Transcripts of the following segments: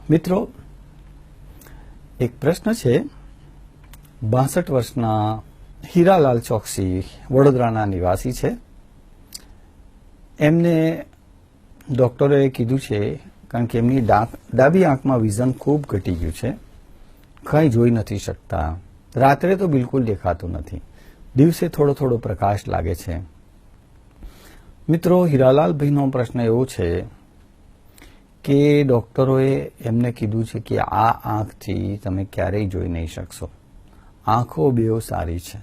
મિત્રો, એક પ્રશ્ન છે. 62 વર્ષના હીરાલાલ ચોકસી વડોદરાના નિવાસી છે. એમને ડોક્ટરોએ કીધું છે, કારણ કે એમની ડાબી આંખમાં વિઝન ખૂબ ઘટી ગયું છે, કંઈ જોઈ નથી શકતા. રાત્રે તો બિલકુલ દેખાતું નથી, દિવસે થોડો થોડો પ્રકાશ લાગે છે. મિત્રો, હીરાલાલભાઈનો પ્રશ્ન એવો છે કે ડોક્ટરોએ એમને કીધું છે કે આ આંખથી તમે ક્યારેય જોઈ નહીં શકશો. આંખો બેઉ સારી છે,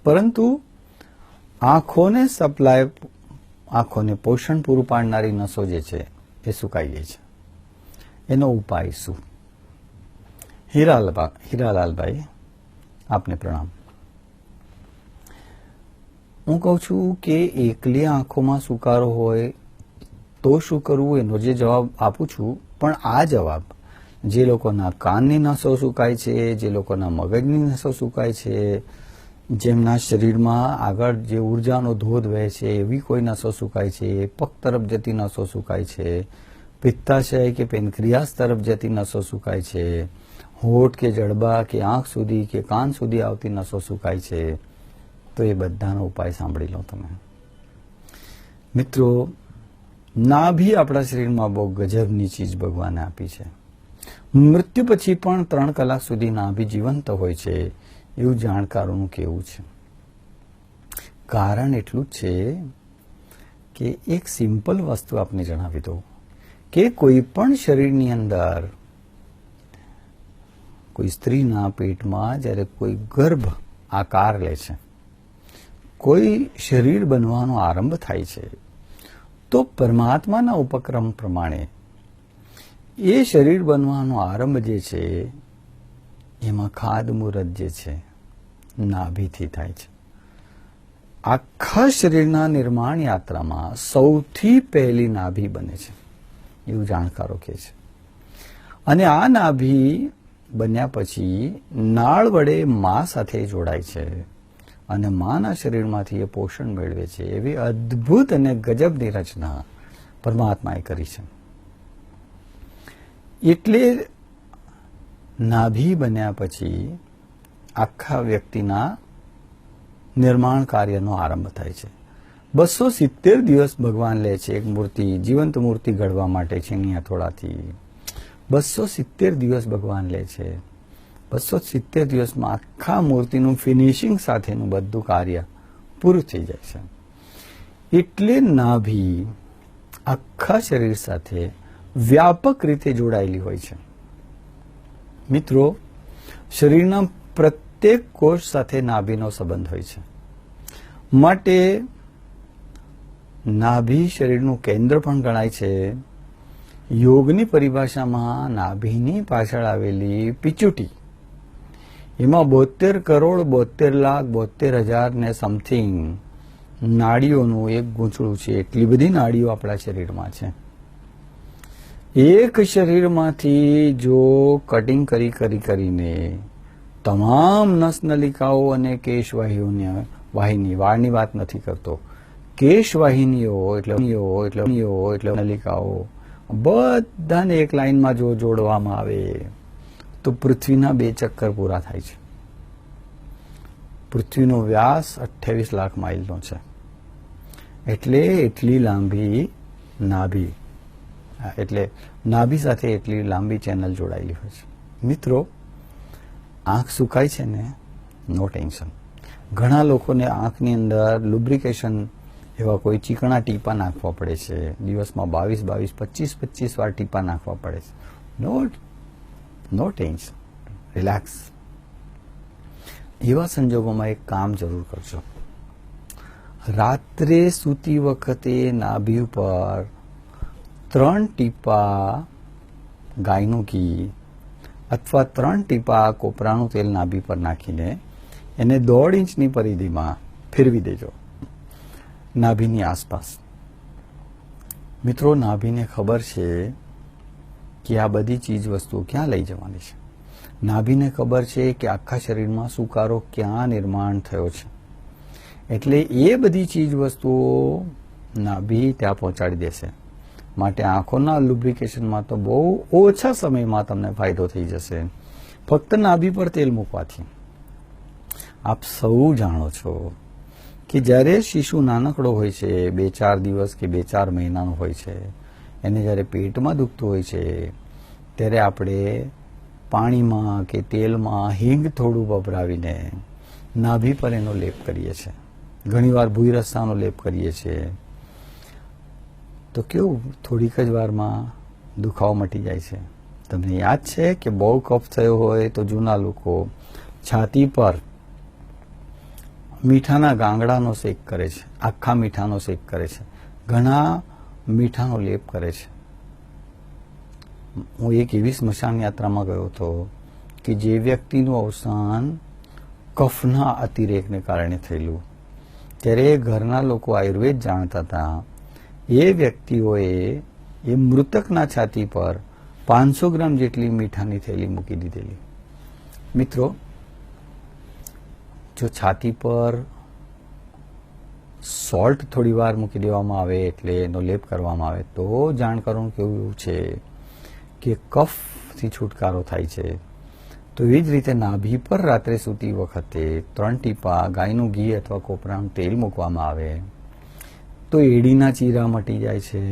પરંતુ આંખોને પોષણ પૂરું પાડનારી નસો જે છે એ સુકાઈ ગઈ છે. એનો ઉપાય શું? હીરાલાલભાઈ, આપને પ્રણામ. હું કહું છું કે એકલી આંખોમાં સુકારો હોય તો શું કરવું, એનો જે જવાબ આપું છું. પણ આ જવાબ જે લોકોના કાનની નસો સુકાય છે, જે લોકોના મગજની નસો સુકાય છે, જેમના શરીરમાં આગળ જે ઉર્જાનો ધોધ વહે છે એવી કોઈ નસો સુકાય છે, પગ તરફ જતી નસો સુકાય છે, પિત્તાશય કે પેનક્રિયાસ તરફ જતી નસો સુકાય છે, હોઠ કે જડબા કે આંખ સુધી કે કાન સુધી આવતી નસો સુકાય છે, તો એ બધાનો ઉપાય સાંભળી લો તમે. મિત્રો, નાભી આપણા શરીરમાં બહુ ગજબની ચીજ ભગવાને આપી છે. મૃત્યુ પછી પણ 3 કલાક સુધી નાભી જીવંત હોય છે એવું જાણકારોનું કહેવું છે. કારણ એટલું જ છે કે એક સિમ્પલ વસ્તુ આપને જણાવી દઉં કે કોઈ પણ શરીરની અંદર, કોઈ સ્ત્રીના પેટમાં જ્યારે કોઈ ગર્ભ આકાર લે છે, કોઈ શરીર બનવાનો આરંભ થાય છે, તો પરમાત્માના ઉપક્રમ પ્રમાણે એ શરીર બનવાનો આરંભ જે છે એમાં ખાતમુહૂર્ત જે છે નાભીથી થાય છે. આખા શરીરના નિર્માણ યાત્રામાં સૌથી પહેલી નાભી બને છે એવું જાણકારો કહે છે. અને આ નાભી બન્યા પછી નાળ વડે મા સાથે જોડાય છે અને માના શરીરમાંથી એ પોષણ મેળવે છે. એવી અદ્ભુત અને ગજબની રચના પરમાત્માએ કરી છે. એટલે નાભી બન્યા પછી આખા વ્યક્તિના નિર્માણ કાર્યનો આરંભ થાય છે. 270 દિવસ ભગવાન લે છે એક મૂર્તિ, જીવંત મૂર્તિ ઘડવા માટે છીણિયા થોડાથી. 270 દિવસ ભગવાન લે છે. 270 દિવસમાં આખા મૂર્તિનું ફિનિશિંગ સાથેનું બધું કાર્ય પૂરું થઈ જાય છે. એટલે નાભી આખા શરીર સાથે વ્યાપક રીતે જોડાયેલી હોય છે. મિત્રો, શરીરના પ્રત્યેક કોષ સાથે નાભીનો સંબંધ હોય છે. માટે નાભી શરીરનું કેન્દ્ર પણ ગણાય છે. યોગની પરિભાષામાં નાભીની પાછળ આવેલી પિચ્યુટી, એમાં 72 કરોડ 72 લાખ 72 હજાર ને સમથિંગ નાડીઓનું એક ગૂંચળું છે. એટલી બધી નાડીઓ આપણા શરીરમાં છે. એક શરીરમાંથી જો કટિંગ કરીને તમામ નસનલિકાઓ અને કેશવાહિનીઓ, વાળની વાત નથી કરતો, કેશવાહિનીઓ એટલે નલિકાઓ બધાને એક લાઈનમાં જો જોડવામાં આવે તો પૃથ્વીના 2 ચક્કર પૂરા થાય છે. પૃથ્વીનો વ્યાસ 28 લાખ માઇલનો છે. એટલે એટલી લાંબી નાભી, એટલે નાભી સાથે એટલી લાંબી ચેનલ જોડાયેલી હોય છે. મિત્રો, આંખ સુકાય છે ને, નો ટેન્શન. ઘણા લોકોને આંખની અંદર લુબ્રિકેશન એવા કોઈ ચીકણા ટીપા નાખવા પડે છે. દિવસમાં 22, 25 વાર ટીપા નાખવા પડે છે. નો ટેન્શન, રિલેક્સ. એવા સંજોગોમાં એક કામ જરૂર કરજો. રાત્રે સૂતી વખતે નાભી ઉપર 3 ટીપા ગાયનું ઘી અથવા 3 ટીપા કોપરાનું તેલ નાભી પર નાખીને એને 1.5 ઇંચની પરિધિમાં ફેરવી દેજો નાભીની આસપાસ. મિત્રો, નાભીને ખબર છે કે આ બધી ચીજ વસ્તુઓ ક્યાં લઈ જવાની છે. નાભીને ખબર છે કે આખા શરીરમાં સુકારો ક્યાં નિર્માણ થયો છે. એટલે એ બધી ચીજ વસ્તુઓ નાભી ત્યાં પહોંચાડી દેશે. માટે આંખોના લુબ્રિકેશનમાં તો બહુ ઓછા સમયમાં તમને ફાયદો થઈ જશે ફક્ત નાભી પર તેલ મૂકવાથી. આપ સૌ જાણો છો કે જ્યારે શિશુ નાનકડો હોય છે, 2-4 દિવસ કે 2-4 મહિનાનો હોય છે, એને જ્યારે પેટમાં દુખતું હોય છે ત્યારે આપણે પાણીમાં કે તેલમાં હિંગ થોડું વપરાવીને નાભી પર એનો લેપ કરીએ છીએ. ઘણીવાર ભૂઈ રસાનો લેપ કરીએ છીએ તો કેવું થોડીક જ વારમાં દુખાવો મટી જાય છે. તમને યાદ છે કે બહુ કફ થયો હોય તો જૂના લોકો છાતી પર મીઠાના ગાંગડાનો શેક કરે છે, આખા મીઠાનો શેક કરે છે, ઘણા મીઠાનો લેપ કરે છે. હું એક એવી સ્મશાન યાત્રામાં ગયો હતો કે જે વ્યક્તિનું અવસાન કફના અતિરેકને કારણે થયેલું. ત્યારે ઘરના લોકો આયુર્વેદ જાણતા હતા. એ વ્યક્તિઓએ એ મૃતકના છાતી પર 500 ગ્રામ જેટલી મીઠાની થેલી મૂકી દીધેલી. મિત્રો, જો છાતી પર સોલ્ટ થોડી વાર મૂકી દેવામાં આવે એટલે એનો લેપ કરવામાં આવે તો જાણકારોનું કેવું છે કે કફથી છુટકારો થાય છે. તો એ જ રીતે નાભી પર રાત્રે સૂતી વખતે 3 ટીપા ગાયનું ઘી અથવા કોપરાનું તેલ મૂકવામાં આવે તો એડીના ચીરા મટી જાય છે.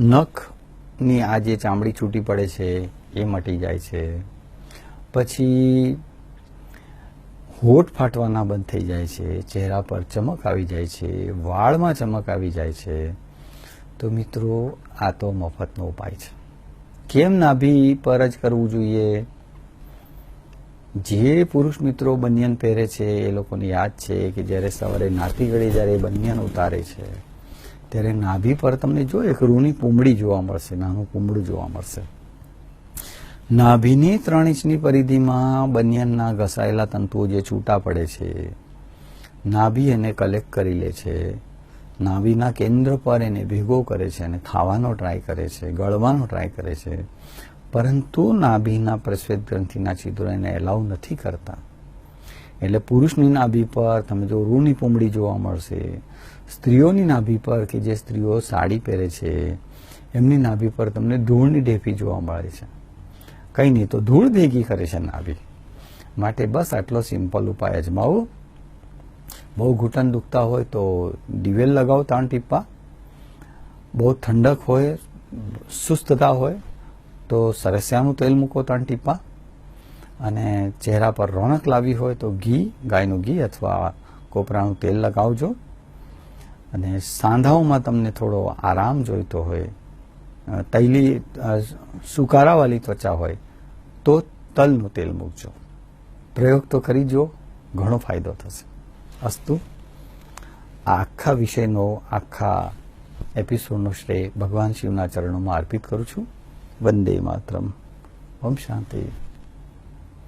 નખની આ જે ચામડી છૂટી પડે છે એ મટી જાય છે. પછી હોઠ ફાટવાના બંધ થઈ જાય છે, ચહેરા પર ચમક આવી જાય છે, વાળમાં ચમક આવી જાય છે. તો મિત્રો, આ તો મફતનો ઉપાય છે. કેમ નાભી પર જ કરવું જોઈએ? જે પુરુષ મિત્રો બનિયન પહેરે છે એ લોકોને યાદ છે કે જ્યારે સવારે નાતી ઘડી જ્યારે બનિયન ઉતારે છે ત્યારે નાભી પર તમને જો એક રૂની પૂમડી જોવા મળશે, નાનું પૂમડું જોવા મળશે. નાભીની 3 ઇંચની પરિધિમાં બનિયનના ઘસાયેલા તંતુઓ જે છૂટા પડે છે, નાભી એને કલેક્ટ કરી લે છે, નાભીના કેન્દ્ર પર એને ભેગો કરે છે અને ખાવાનો ટ્રાય કરે છે, ગળવાનો ટ્રાય કરે છે, પરંતુ નાભીના પ્રસ્વેદ ગ્રંથિના છિદ્રો એને એલાઉ નથી કરતા. એટલે પુરુષની નાભી પર તમે જો રૂની પૂમડી જોવા મળશે. સ્ત્રીઓની નાભી પર કે જે સ્ત્રીઓ સાડી પહેરે છે એમની નાભી પર તમને ધૂળની ઢેફી જોવા મળે છે. કંઈ નહીં તો ધૂળ ભેગી કરે છે નાભી. માટે બસ આટલો સિમ્પલ ઉપાય અજમાવો. બહુ ઘૂંટણ દુખતા હોય તો દિવેલ લગાવો 3 ટીપા. બહુ ઠંડક હોય, સુસ્તતા હોય તો સરસિયાનું તેલ મૂકો 3 ટીપા. અને ચહેરા પર રોનક લાવી હોય તો ઘી, ગાયનું ઘી અથવા કોપરાનું તેલ લગાવજો. અને સાંધાઓમાં તમને થોડો આરામ જોઈતો હોય, તૈલી સુકારાવાળી ત્વચા હોય તો તલનું તેલ મૂકજો. પ્રયોગ તો કરી જુઓ, ઘણો ફાયદો થશે. અસ્તુ. આ આખા વિષયનો, આખા એપિસોડનો શ્રેય ભગવાન શિવના ચરણોમાં અર્પિત કરું છું. વંદે માતરમ. ઓમ શાંતિ.